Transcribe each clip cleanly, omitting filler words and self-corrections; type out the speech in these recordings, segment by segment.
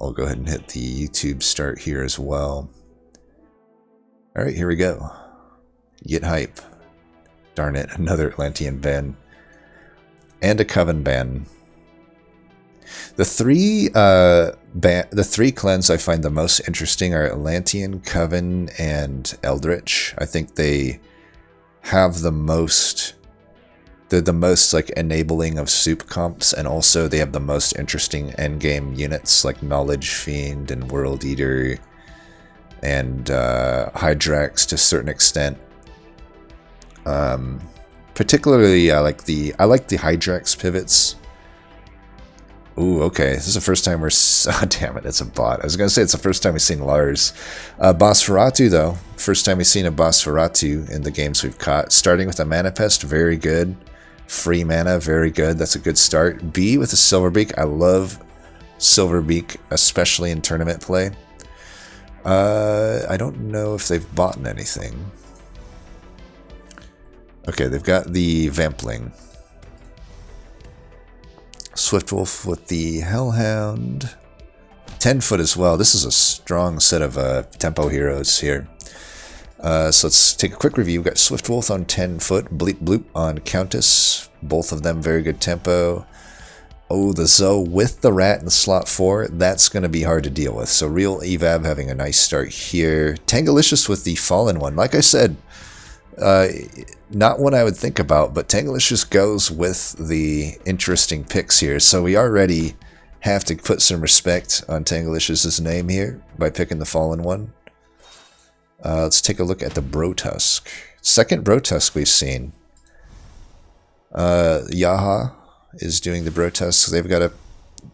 I'll go ahead and hit the YouTube start here as well. Alright, here we go. Get hype. Darn it, another Atlantean ban. And a Coven ban. The three cleanse I find the most interesting are Atlantean, Coven, and Eldritch. I think they have the most... They're the most like enabling of soup comps, and also they have the most interesting endgame units like Knowledge Fiend and World Eater and Hydrax to a certain extent. Particularly, I like the Hydrax pivots. Ooh, okay. This is the first time we're... Oh, damn it, it's a bot. I was going to say it's the first time we've seen Lars. Bosferatu, though. First time we've seen a Bosferatu in the games we've caught. Starting with a Mana Pest, very good. Free mana, very good. That's a good start. B with a Silverbeak. I love Silverbeak, especially in tournament play. I don't know if they've bought anything. Okay, they've got the Vampling. Swiftwolf with the Hellhound. 10-foot as well. This is a strong set of tempo heroes here. So let's take a quick review. We've got Swiftwolf on 10-foot, Bleep Bloop on Countess. Both of them very good tempo. Oh, the Zoe with the Rat in slot 4. That's going to be hard to deal with. So TheRealEvab having a nice start here. Tangilicious with the Fallen One. Like I said, not one I would think about, but Tangilicious goes with the interesting picks here. So we already have to put some respect on Tangilicious's name here by picking the Fallen One. Let's take a look at the Brotusk. Second Brotusk we've seen. YAAAHA is doing the Brotusk. They've got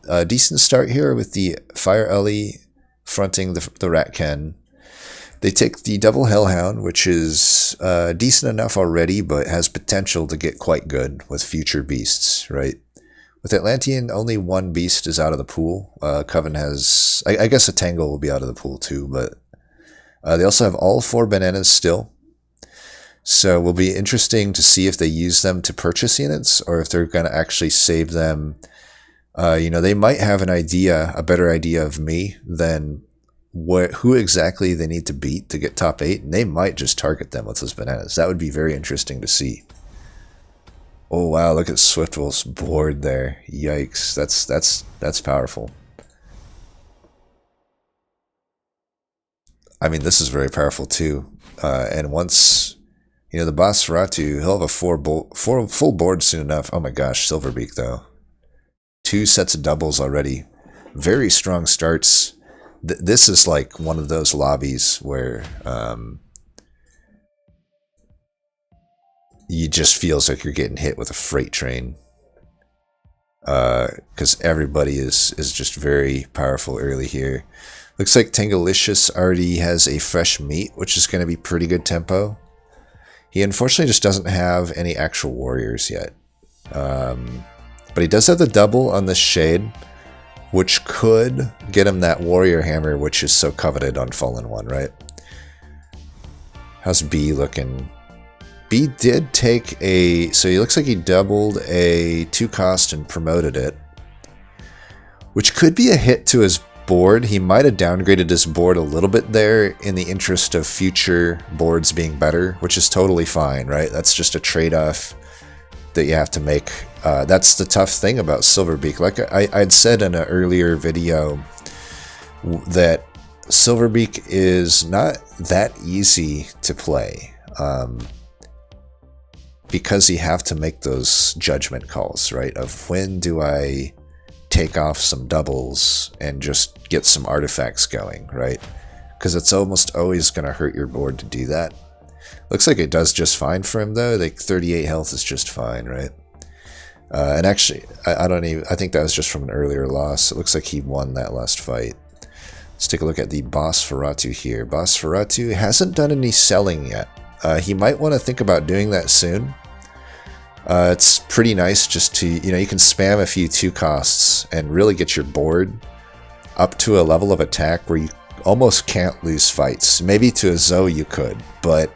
a decent start here with the Fire Ellie fronting the Ratken. They take the double Hellhound, which is decent enough already, but has potential to get quite good with future beasts, right? With Atlantean, only one beast is out of the pool. Coven has... I guess a Tangle will be out of the pool too, but... they also have all 4 bananas still. So it will be interesting to see if they use them to purchase units, or if they're going to actually save them. You know, they might have a better idea of me than who exactly they need to beat to get top 8, and they might just target them with those bananas. That would be very interesting to see. Oh wow, look at Swiftwolf's board there. Yikes, that's powerful. I mean, this is very powerful too. And once, you know, the Bosferatu, he'll have a full board soon enough. Oh my gosh, Silverbeak though. 2 sets of doubles already. Very strong starts. This is like one of those lobbies where you just feels like you're getting hit with a freight train. Because everybody is just very powerful early here. Looks like Tangilicious already has a fresh meat, which is going to be pretty good tempo. He unfortunately just doesn't have any actual warriors yet. But he does have the double on the Shade, which could get him that warrior hammer, which is so coveted on Fallen One, right? How's B looking? B did take a... So he looks like he doubled a 2-cost and promoted it, which could be a hit to his board. He might have downgraded his board a little bit there in the interest of future boards being better, which is totally fine, right? That's just a trade-off that you have to make. That's the tough thing about Silverbeak. Like I'd said in an earlier video, that Silverbeak is not that easy to play, because you have to make those judgment calls, right? Of when do I take off some doubles and just get some artifacts going, right? Because it's almost always going to hurt your board to do that. Looks like it does just fine for him though. Like 38 health is just fine, right? And actually, I think that was just from an earlier loss. It looks like he won that last fight. Let's take a look at the Bosferatu here. Bosferatu hasn't done any selling yet. He might want to think about doing that soon. It's pretty nice just to, you know, you can spam a few 2-costs and really get your board up to a level of attack where you almost can't lose fights. Maybe to a Zoe you could, but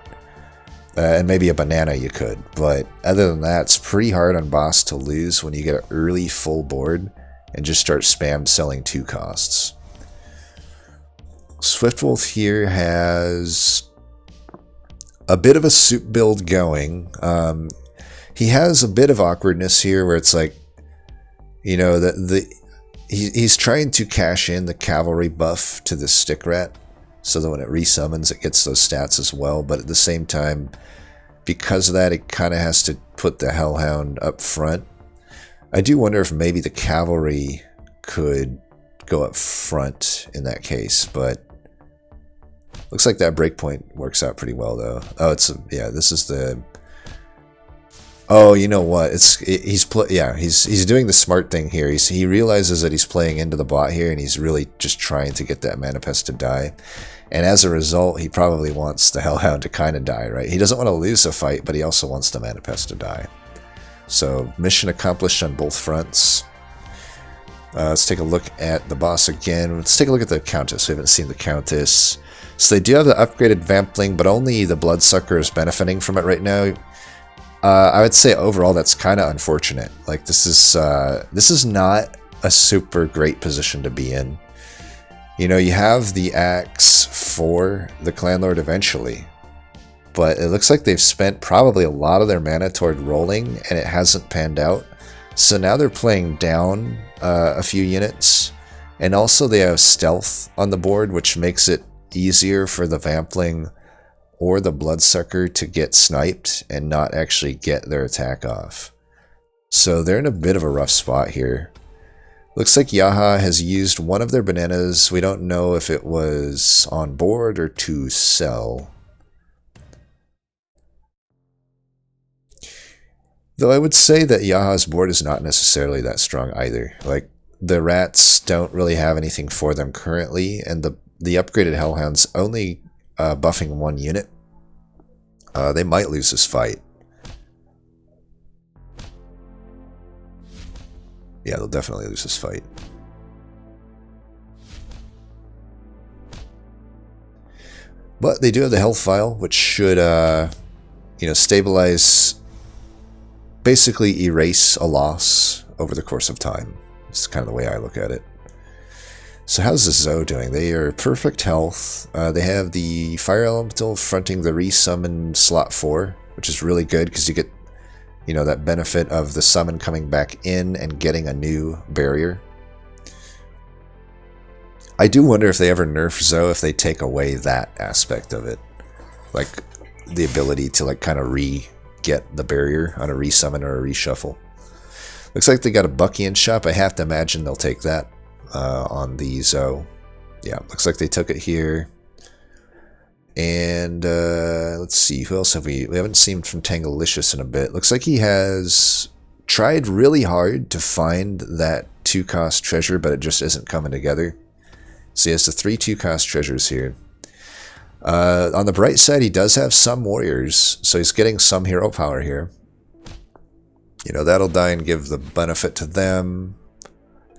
and maybe a banana you could, but other than that, it's pretty hard on boss to lose when you get an early full board and just start spam selling 2-costs. Swiftwolf here has a bit of a soup build going. He has a bit of awkwardness here where it's like, you know, he's trying to cash in the cavalry buff to the stick rat so that when it resummons it gets those stats as well, but at the same time, because of that, it kind of has to put the Hellhound up front. I do wonder if maybe the cavalry could go up front in that case, but looks like that breakpoint works out pretty well though. Oh, yeah, this is the... Oh, you know what? He's doing the smart thing here. He realizes that he's playing into the bot here, and he's really just trying to get that Manifest to die. And as a result, he probably wants the Hellhound to kind of die, right? He doesn't want to lose a fight, but he also wants the Manifest to die. So, mission accomplished on both fronts. Let's take a look at the boss again. Let's take a look at the Countess. We haven't seen the Countess. So they do have the upgraded Vampling, but only the Bloodsucker is benefiting from it right now. I would say overall that's kind of unfortunate. Like this is not a super great position to be in. You know, you have the axe for the Clanlord eventually, but it looks like they've spent probably a lot of their mana toward rolling, and it hasn't panned out. So now they're playing down a few units, and also they have stealth on the board, which makes it easier for the Vampling or the Bloodsucker to get sniped and not actually get their attack off. So they're in a bit of a rough spot here. Looks like YAAAHA has used one of their bananas. We don't know if it was on board or to sell. Though I would say that YAAAHA's board is not necessarily that strong either. Like, the rats don't really have anything for them currently, and the upgraded Hellhound's only buffing one unit. They might lose this fight. Yeah, they'll definitely lose this fight. But they do have the Hellfire, which should, stabilize, basically erase a loss over the course of time. It's kind of the way I look at it. So how's the Zoe doing? They are perfect health. They have the Fire Elemental fronting the resummon slot 4, which is really good because you get, that benefit of the summon coming back in and getting a new barrier. I do wonder if they ever nerf Zoe if they take away that aspect of it. Like, the ability to, kind of re-get the barrier on a resummon or a reshuffle. Looks like they got a Buckian shop. I have to imagine they'll take that. On the Zoe. Yeah, looks like they took it here. And let's see, who else have we haven't seen from Tangilicious in a bit. Looks like he has tried really hard to find that 2-cost treasure, but it just isn't coming together. So he has the 3 2-cost treasures here. On the bright side, he does have some warriors, so he's getting some hero power here. That'll die and give the benefit to them.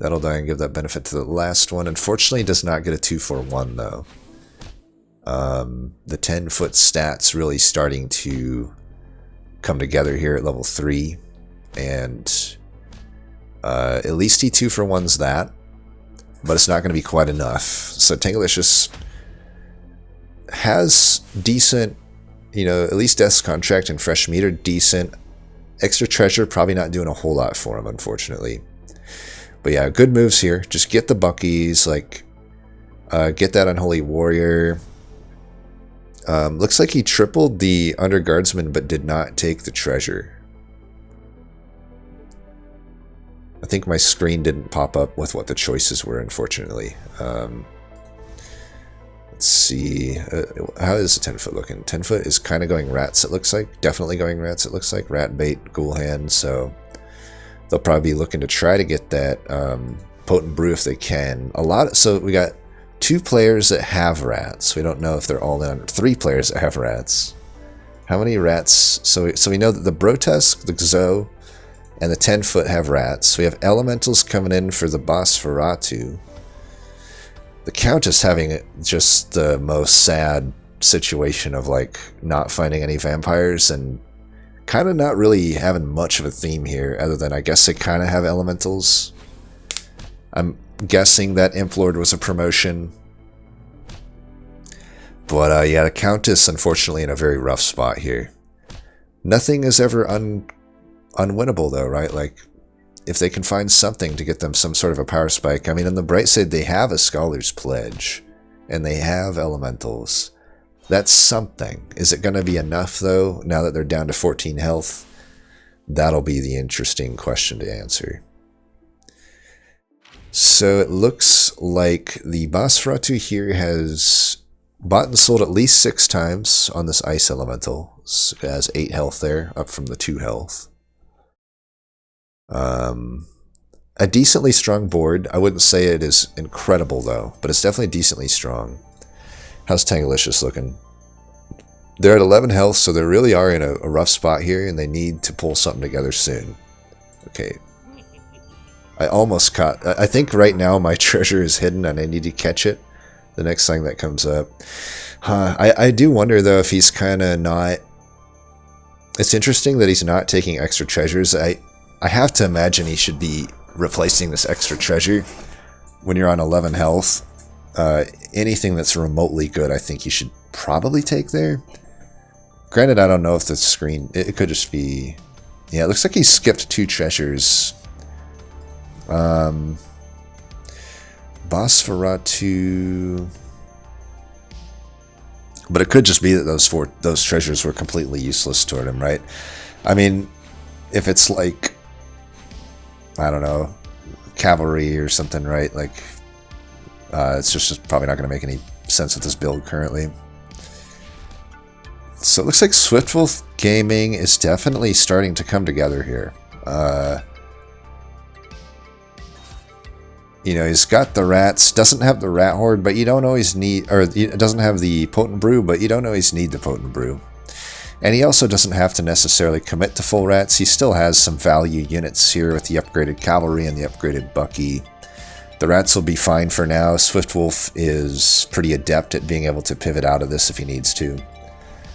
That'll die and give that benefit to the last one. Unfortunately, it does not get a 2-for-1, though. The 10-foot stats really starting to come together here at level 3. And at least he 2-for-1's that. But it's not going to be quite enough. So Tangilicious has decent, at least Death's Contract and Fresh Meat are decent. Extra Treasure probably not doing a whole lot for him, unfortunately. But yeah, good moves here. Just get the Buckies, get that Unholy Warrior. Looks like he tripled the Under Guardsman, but did not take the treasure. I think my screen didn't pop up with what the choices were, unfortunately. Let's see. How is the 10-foot looking? 10-foot is kind of going rats, it looks like. Definitely going rats, it looks like. Rat bait, ghoul hand, so... They'll probably be looking to try to get that potent brew if they can. So we got 2 players that have rats. We don't know if they're all in. 3 players that have rats. How many rats? So we know that the Brotusk, the Zoe, and the 10-foot have rats. We have elementals coming in for the Bosferatu. The Countess having just the most sad situation of not finding any vampires and kind of not really having much of a theme here, other than I guess they kind of have elementals. I'm guessing that Imp Lord was a promotion. But yeah, the Countess, unfortunately, in a very rough spot here. Nothing is ever unwinnable, though, right? Like, if they can find something to get them some sort of a power spike. I mean, on the bright side, they have a Scholar's Pledge, and they have Elementals. That's something. Is it going to be enough, though, now that they're down to 14 health? That'll be the interesting question to answer. So it looks like the Basratu here has bought and sold at least 6 times on this Ice Elemental. So it has 8 health there, up from the 2 health. A decently strong board. I wouldn't say it is incredible, though, but it's definitely decently strong. How's Tangilicious looking? They're at 11 health, so they really are in a rough spot here, and they need to pull something together soon. Okay. I almost caught... I think right now my treasure is hidden, and I need to catch it the next thing that comes up. I do wonder, though, if he's kind of not... It's interesting that he's not taking extra treasures. I have to imagine he should be replacing this extra treasure when you're on 11 health. Anything that's remotely good, I think you should probably take there. Granted, I don't know if the screen... It could just be... Yeah, it looks like he skipped 2 treasures. Basfaratu... But it could just be that those treasures were completely useless toward him, right? I mean, if it's like... I don't know... Cavalry or something, right? Like... it's just probably not going to make any sense with this build currently. So it looks like swiftwolfgaming is definitely starting to come together here. You know, he's got the rats, doesn't have the rat horde, but you don't always need, or it doesn't have the potent brew, but you don't always need the potent brew. And he also doesn't have to necessarily commit to full rats. He still has some value units here with the upgraded cavalry and the upgraded Bucky. The rats will be fine for now. Swiftwolf is pretty adept at being able to pivot out of this if he needs to.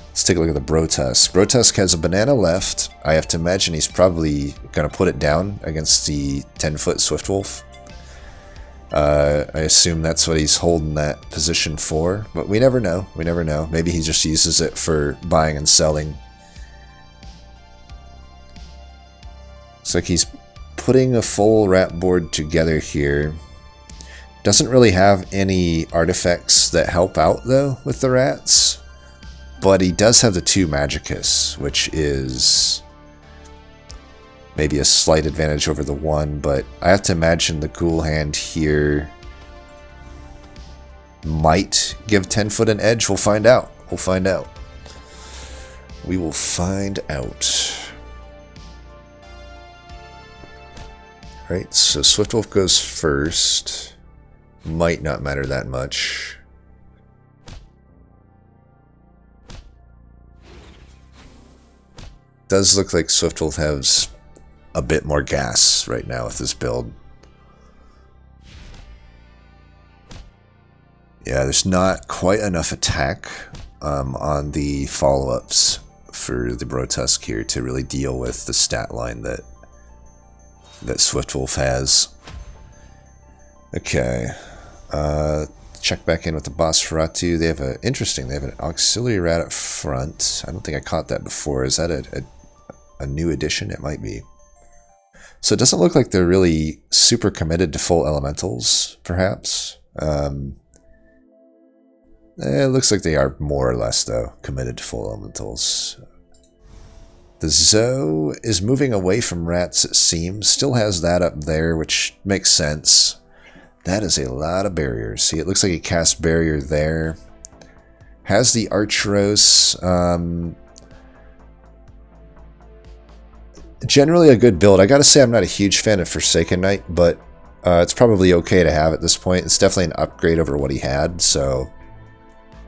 Let's take a look at the Brotusk. Brotusk has a banana left. I have to imagine he's probably going to put it down against the 10-foot Swiftwolf. I assume that's what he's holding that position for, but we never know. We never know. Maybe he just uses it for buying and selling. Looks like he's putting a full rat board together here. Doesn't really have any artifacts that help out, though, with the rats. But he does have the 2 Magicus, which is maybe a slight advantage over the 1, but I have to imagine the Ghoul Hand here might give 10-foot an edge. We'll find out. We'll find out. We will find out. Right, so Swiftwolf goes first. Might not matter that much. Does look like Swiftwolf has a bit more gas right now with this build. Yeah, there's not quite enough attack on the follow-ups for the Brotusk here to really deal with the stat line that Swiftwolf has. Okay. Check back in with the Basratu. They have a interesting. They have an auxiliary rat up front. I don't think I caught that before. Is that a new addition? It might be. So it doesn't look like they're really super committed to full elementals, perhaps. It looks like they are more or less, though, committed to full elementals. The Zoe is moving away from rats, it seems. Still has that up there, which makes sense. That is a lot of barriers. See, it looks like he cast barrier there. Has the Archeros. Generally a good build. I gotta say I'm not a huge fan of Forsaken Knight, but it's probably okay to have at this point. It's definitely an upgrade over what he had, so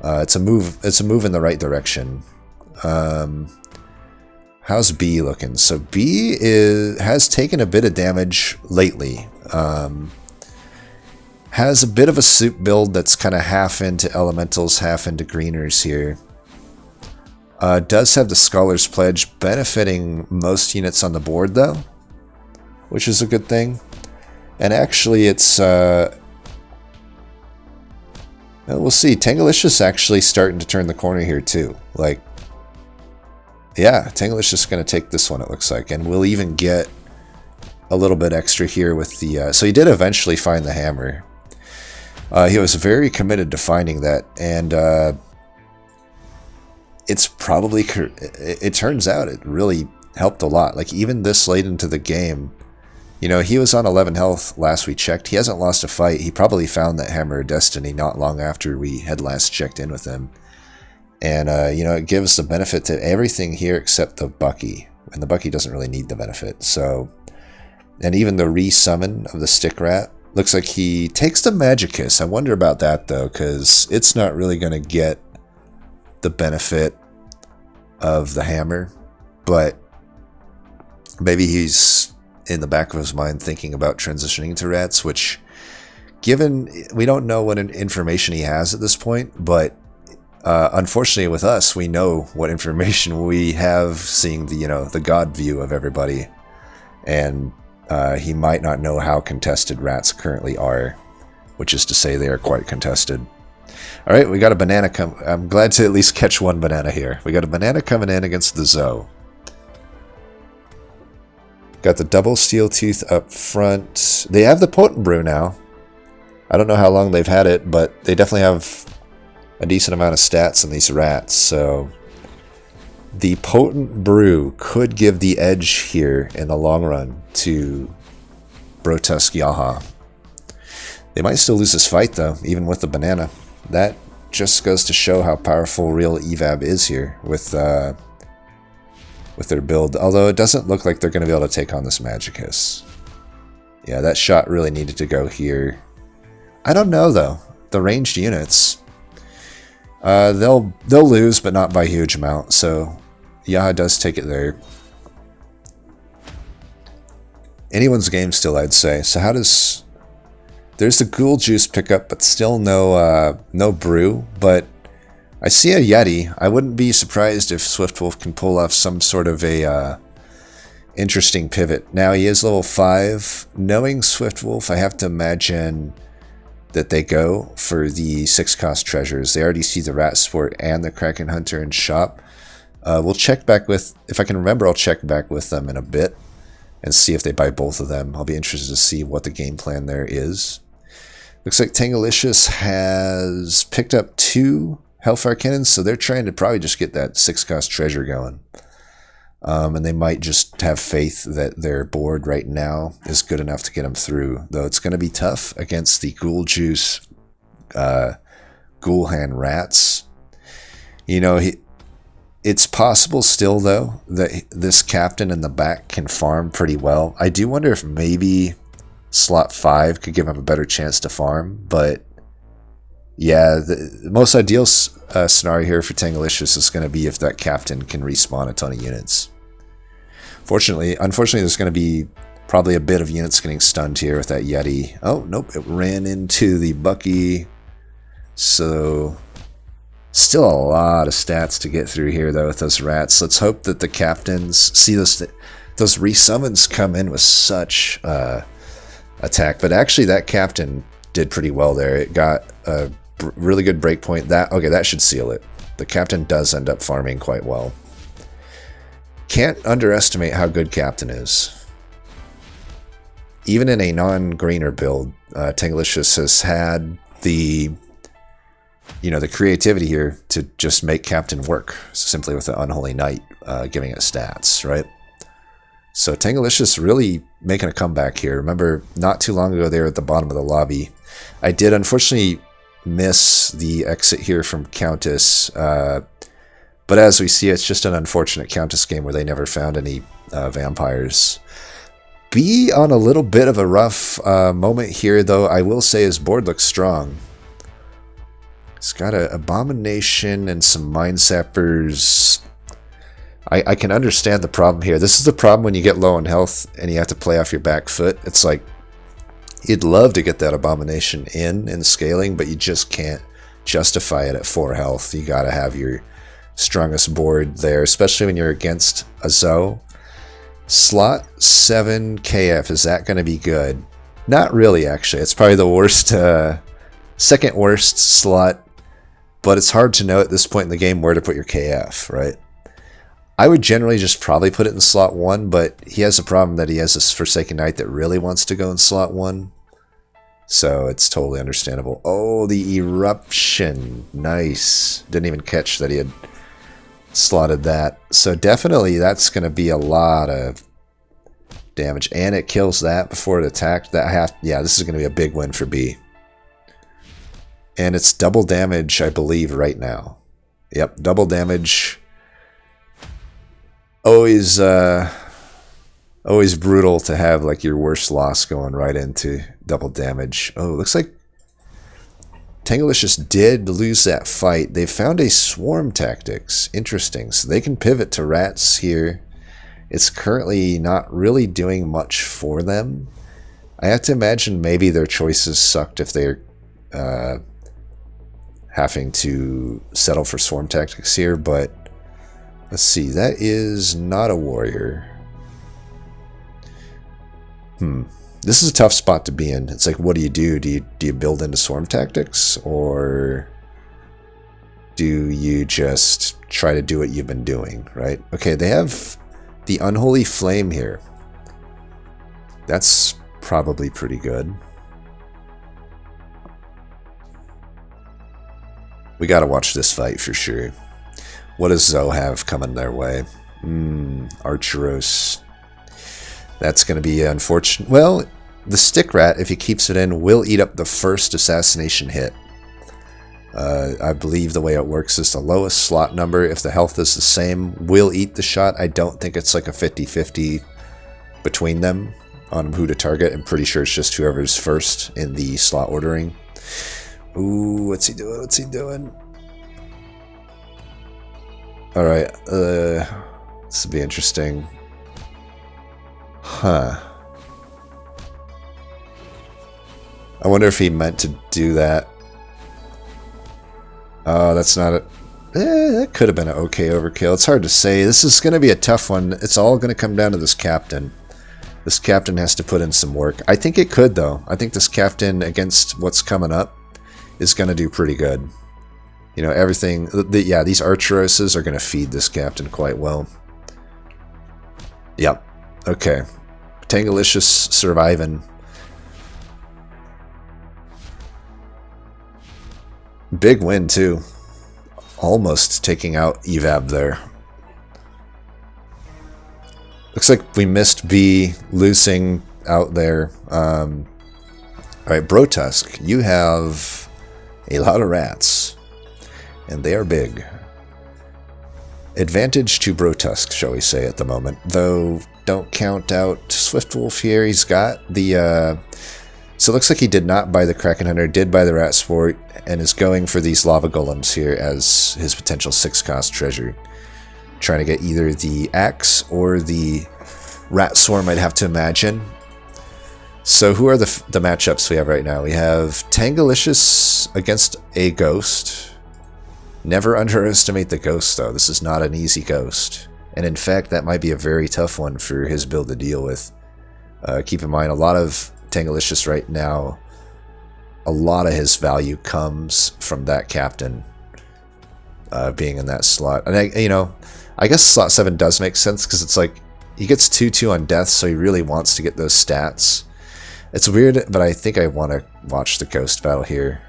it's a move in the right direction. How's B looking? So B has taken a bit of damage lately. Has a bit of a soup build that's kind of half into elementals, half into greeners here. Does have the Scholar's Pledge benefiting most units on the board, though, which is a good thing. And actually, it's We'll see. Tangilicious actually starting to turn the corner here too. Like, yeah, Tangilicious is going to take this one, it looks like. And we'll even get a little bit extra here with the... so he did eventually find the hammer. He was very committed to finding that. And it's probably... It turns out it really helped a lot. Like, even this late into the game... You know, he was on 11 health last we checked. He hasn't lost a fight. He probably found that Hammer of Destiny not long after we had last checked in with him. And, you know, it gives the benefit to everything here except the Bucky. And the Bucky doesn't really need the benefit. So, and even the re-summon of the Stick Rat. Looks like he takes the Magicus. I wonder about that, though, because it's not really going to get the benefit of the Hammer. But maybe he's... in the back of his mind thinking about transitioning to rats, which, given we don't know what information he has at this point, but unfortunately with us, we know what information we have, seeing the, you know, the God view of everybody, and he might not know how contested rats currently are, which is to say they are quite contested. All right, we got a banana I'm glad to at least catch one banana here. We got a banana coming in against the Zoe. Got the double steel tooth up front. They have the potent brew now. I don't know how long they've had it, but they definitely have a decent amount of stats in these rats. So the potent brew could give the edge here in the long run to Brotusk YAAAHA. They might still lose this fight though, even with the banana. That just goes to show how powerful RealEvab is here with their build, although it doesn't look like they're going to be able to take on this Magicus. Yeah, that shot really needed to go here. I don't know, though. The ranged units, they'll lose, but not by a huge amount, so YAAAHA does take it there. Anyone's game still, I'd say. So how does... There's the Ghoul Juice pickup, but still no brew, but... I see a Yeti. I wouldn't be surprised if Swiftwolf can pull off some sort of a interesting pivot. Now, he is level 5. Knowing Swiftwolf, I have to imagine that they go for the 6-cost treasures. They already see the Rat Sport and the Kraken Hunter in shop. We'll check back with... If I can remember, I'll check back with them in a bit and see if they buy both of them. I'll be interested to see what the game plan there is. Looks like Tangilicious has picked up 2... Hellfire cannons, so they're trying to probably just get that 6-cost treasure going. And they might just have faith that their board right now is good enough to get them through, though it's going to be tough against the Ghoul Juice Ghoul Hand Rats. You know, it's possible still, though, that this captain in the back can farm pretty well. I do wonder if maybe slot 5 could give him a better chance to farm, but yeah, the most ideal scenario here for Tangilicious is going to be if that captain can respawn a ton of units. Unfortunately, there's going to be probably a bit of units getting stunned here with that Yeti. Oh, nope, it ran into the Bucky. So, still a lot of stats to get through here, though, with those rats. Let's hope that the captains see those resummons come in with such attack. But actually, that captain did pretty well there. It got a really good breakpoint. Okay, that should seal it. The captain does end up farming quite well. Can't underestimate how good captain is. Even in a non-greener build, Tangilicious has had the creativity here to just make captain work simply with the Unholy Knight giving it stats, right? So Tangilicious really making a comeback here. Remember, not too long ago they were at the bottom of the lobby. I did unfortunately miss the exit here from Countess, but as we see, it's just an unfortunate Countess game where they never found any vampires. Be on a little bit of a rough moment here, though. I will say his board looks strong. It's got an Abomination and some Mind Sappers. I can understand the problem here. This is the problem when you get low on health and you have to play off your back foot. It's like, you'd love to get that Abomination in scaling, but you just can't justify it at 4 health. You gotta have your strongest board there, especially when you're against a Zoe. Slot 7 KF, is that going to be good? Not really, actually. It's probably the worst second worst slot, but it's hard to know at this point in the game where to put your KF, right? I would generally just probably put it in slot 1, but he has a problem that he has this Forsaken Knight that really wants to go in slot 1. So it's totally understandable. Oh, the Eruption. Nice. Didn't even catch that he had slotted that. So definitely that's going to be a lot of damage. And it kills that before it attacked. Yeah, this is going to be a big win for B. And it's double damage, I believe, right now. Yep, double damage. Always brutal to have like your worst loss going right into double damage. Oh, looks like Tangilicious did lose that fight. They found a swarm tactics. Interesting. So they can pivot to rats here. It's currently not really doing much for them. I have to imagine maybe their choices sucked if they're having to settle for swarm tactics here, but let's see, that is not a warrior. This is a tough spot to be in. It's like, what do you do? Do you build into swarm tactics, or do you just try to do what you've been doing, right? Okay, they have the Unholy Flame here. That's probably pretty good. We gotta watch this fight for sure. What does Zoe have coming their way? Archeros. That's going to be unfortunate. Well, the Stick Rat, if he keeps it in, will eat up the first assassination hit. I believe the way it works is the lowest slot number, if the health is the same, will eat the shot. I don't think it's like a 50-50 between them on who to target. I'm pretty sure it's just whoever's first in the slot ordering. Ooh, what's he doing? What's he doing? Alright, this will be interesting. Huh. I wonder if he meant to do that. Oh, that's not it. That could have been an okay overkill. It's hard to say. This is going to be a tough one. It's all going to come down to this captain. This captain has to put in some work. I think it could, though. I think this captain, against what's coming up, is going to do pretty good. You know, everything... yeah, these Archeroses are going to feed this captain quite well. Yep. Okay. Tangilicious surviving. Big win, too. Almost taking out Evab there. Looks like we missed B losing out there. Alright, Brotusk, you have a lot of rats. And they are big. Advantage to Brotusk, shall we say, at the moment. Though, don't count out Swiftwolf here. He's got the... So it looks like he did not buy the Kraken Hunter, did buy the Rat Sport, and is going for these Lava Golems here as his potential 6-cost treasure. Trying to get either the Axe or the Rat Swarm, I'd have to imagine. So who are the matchups we have right now? We have Tangilicious against a Ghost. Never underestimate the Ghost, though. This is not an easy Ghost. And in fact, that might be a very tough one for his build to deal with. Keep in mind, a lot of Tangilicious right now, a lot of his value comes from that captain being in that slot. And, I guess slot 7 does make sense, because it's like, he gets 2-2 on death, so he really wants to get those stats. It's weird, but I think I want to watch the Ghost battle here.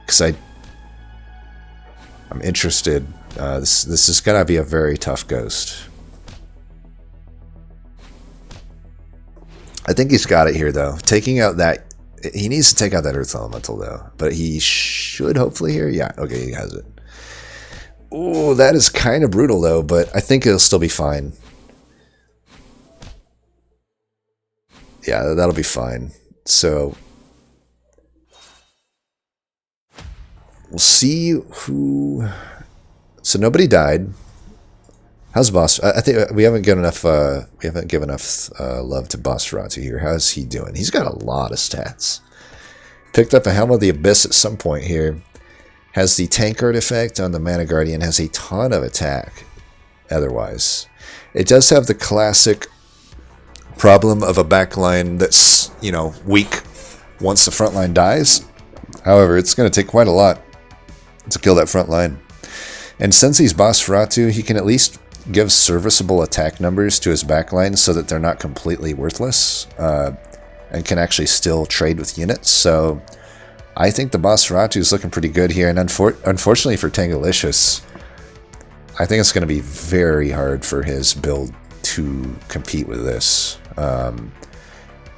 Because I'm interested. This is going to be a very tough Ghost. I think he's got it here, though. Taking out that... He needs to take out that Earth Elemental, though. But he should hopefully here. Yeah, okay, he has it. Ooh, that is kind of brutal, though. But I think it'll still be fine. Yeah, that'll be fine. So... we'll see who... So nobody died. How's Boss? I think we haven't given enough. We haven't given enough love to Bosferatu here. How's he doing? He's got a lot of stats. Picked up a Helm of the Abyss at some point here. Has the tank artifact on the Mana Guardian. Has a ton of attack. Otherwise, it does have the classic problem of a backline that's weak once the front line dies. However, it's going to take quite a lot to kill that front line. And since he's Bosferatu, he can at least give serviceable attack numbers to his backline so that they're not completely worthless, and can actually still trade with units. So I think the Bosferatu is looking pretty good here, and unfortunately for Tangilicious, I think it's going to be very hard for his build to compete with this.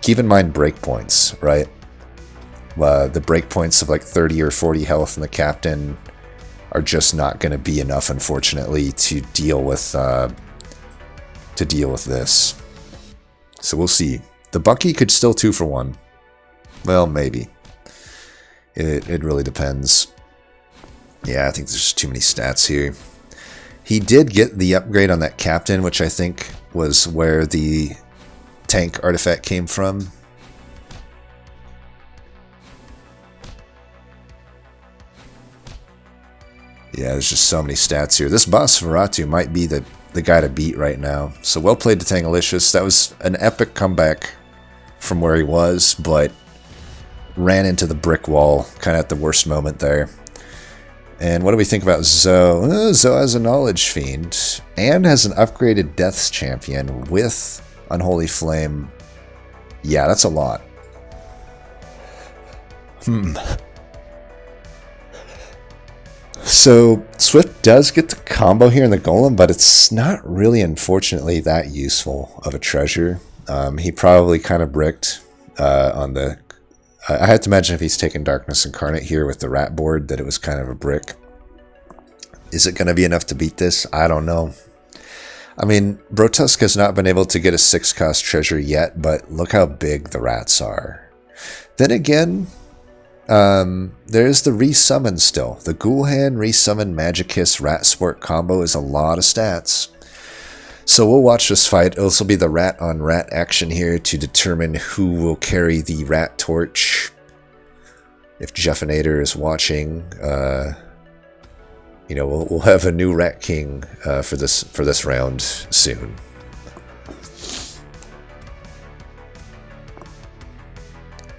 Keep in mind breakpoints, right? The breakpoints of like 30 or 40 health in the captain are just not going to be enough, unfortunately, to deal with this. So we'll see. The Bucky could still 2 for 1. Well, maybe. It really depends. Yeah, I think there's just too many stats here. He did get the upgrade on that captain, which I think was where the tank artifact came from. Yeah, there's just so many stats here. This Bosferatu might be the guy to beat right now. So well played to Tangilicious. That was an epic comeback from where he was, but ran into the brick wall kind of at the worst moment there. And what do we think about Zoe? Zoe has a Knowledge Fiend and has an upgraded Death's Champion with Unholy Flame. Yeah, that's a lot. So Swift does get the combo here in the Golem, but it's not really, unfortunately, that useful of a treasure. He probably kind of bricked on the... I have to imagine if he's taken Darkness Incarnate here with the rat board that it was kind of a brick. Is it going to be enough to beat this? I don't know. I mean, Brotusk has not been able to get a 6-cost treasure yet, but look how big the rats are. Then again... there's the resummon still. The Ghoulhan resummon Magicus Rat Sport combo is a lot of stats. So we'll watch this fight. This will be the rat on rat action here to determine who will carry the rat torch. If Jeffinator is watching, you know, we'll have a new Rat King for this round soon.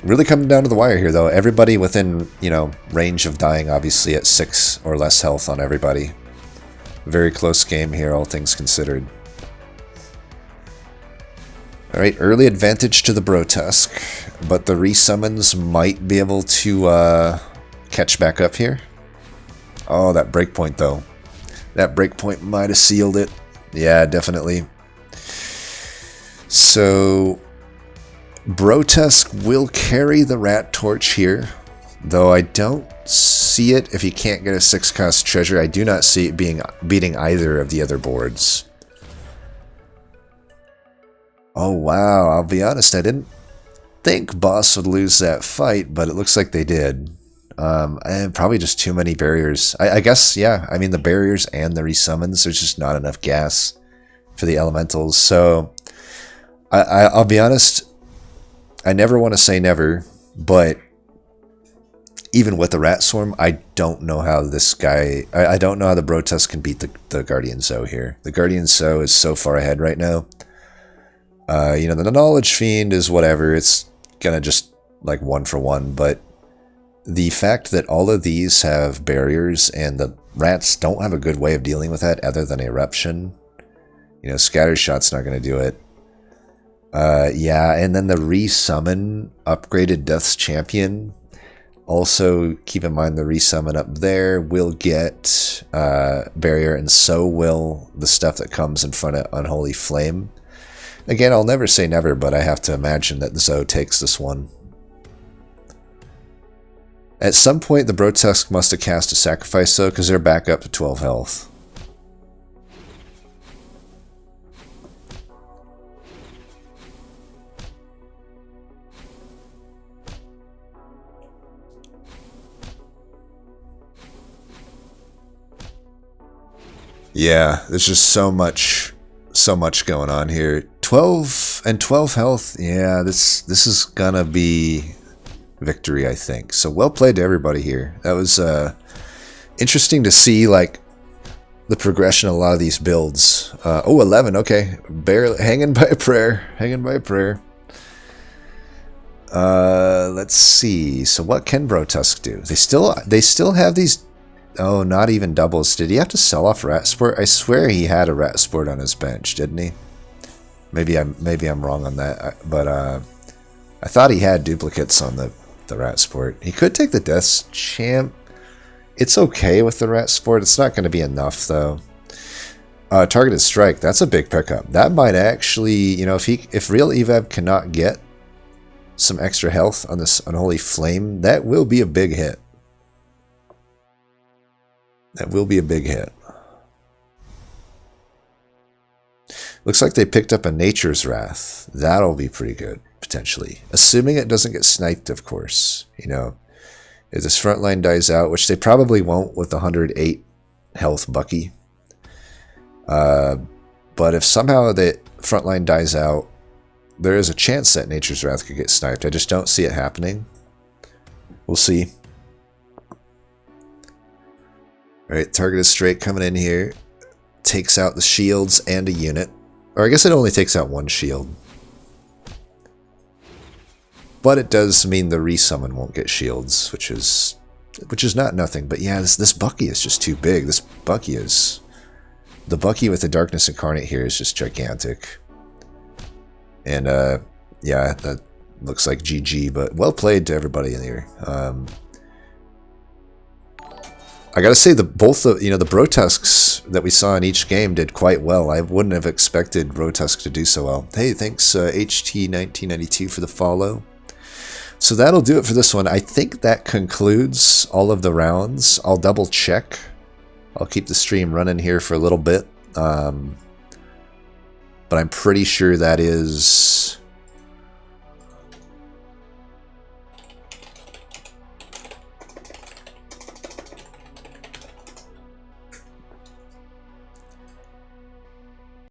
Really coming down to the wire here, though. Everybody within, you know, range of dying, obviously, at 6 or less health on everybody. Very close game here, all things considered. Alright, early advantage to the Brotusk, but the resummons might be able to catch back up here. Oh, that breakpoint, though. That breakpoint might have sealed it. Yeah, definitely. So... Brotusk will carry the rat torch here, though I don't see it if he can't get a 6-cost treasure. I do not see it beating either of the other boards. Oh wow, I'll be honest, I didn't think Boss would lose that fight, but it looks like they did. And probably just too many barriers. I guess, yeah, I mean the barriers and the resummons, there's just not enough gas for the elementals. So, I'll be honest, I never want to say never, but even with the Rat Swarm, I don't know how this guy... I don't know how the Brotusk can beat the Guardian Zoe here. The Guardian Zoe is so far ahead right now. You know, the Knowledge Fiend is whatever. It's gonna just, like, 1 for 1, but the fact that all of these have barriers and the rats don't have a good way of dealing with that other than Eruption, you know, Scatter Shot's not gonna do it. Yeah, and then the resummon upgraded Death's Champion. Also, keep in mind the resummon up there will get barrier, and so will the stuff that comes in front of Unholy Flame. Again, I'll never say never, but I have to imagine that the Zoe takes this one. At some point, the Brotusk must have cast a sacrifice, though, because they're back up to 12 health. Yeah, there's just so much going on here. 12 and 12 health. Yeah, this is gonna be victory, I think. So well played to everybody here. That was interesting to see, like, the progression of a lot of these builds. Oh, 11. Okay, barely hanging by a prayer. Hanging by a prayer. Let's see. So what can Brotusk do? They still have these. Oh, not even doubles. Did he have to sell off Rat Sport? I swear he had a Rat Sport on his bench, didn't he? Maybe I'm wrong on that, but I thought he had duplicates on the Rat Sport. He could take the Death Champ. It's okay with the Rat Sport. It's not going to be enough though. Targeted Strike. That's a big pickup. That might actually, you know, if TheRealEvab cannot get some extra health on this Unholy Flame, that will be a big hit. That will be a big hit. Looks like they picked up a Nature's Wrath. That'll be pretty good, potentially. Assuming it doesn't get sniped, of course. You know, if this front line dies out, which they probably won't with the 108 health Bucky. But if somehow the front line dies out, there is a chance that Nature's Wrath could get sniped. I just don't see it happening. We'll see. Alright, Targeted Strike coming in here. Takes out the shields and a unit. Or I guess it only takes out one shield. But it does mean the resummon won't get shields, which is not nothing. But yeah, this Bucky is just too big. This Bucky is... The Bucky with the Darkness Incarnate here is just gigantic. And yeah, that looks like GG, but well played to everybody in here. I gotta say, both the Brotusks that we saw in each game did quite well. I wouldn't have expected Brotusk to do so well. Hey, thanks HT1992 for the follow. So that'll do it for this one. I think that concludes all of the rounds. I'll double check. I'll keep the stream running here for a little bit. But I'm pretty sure that is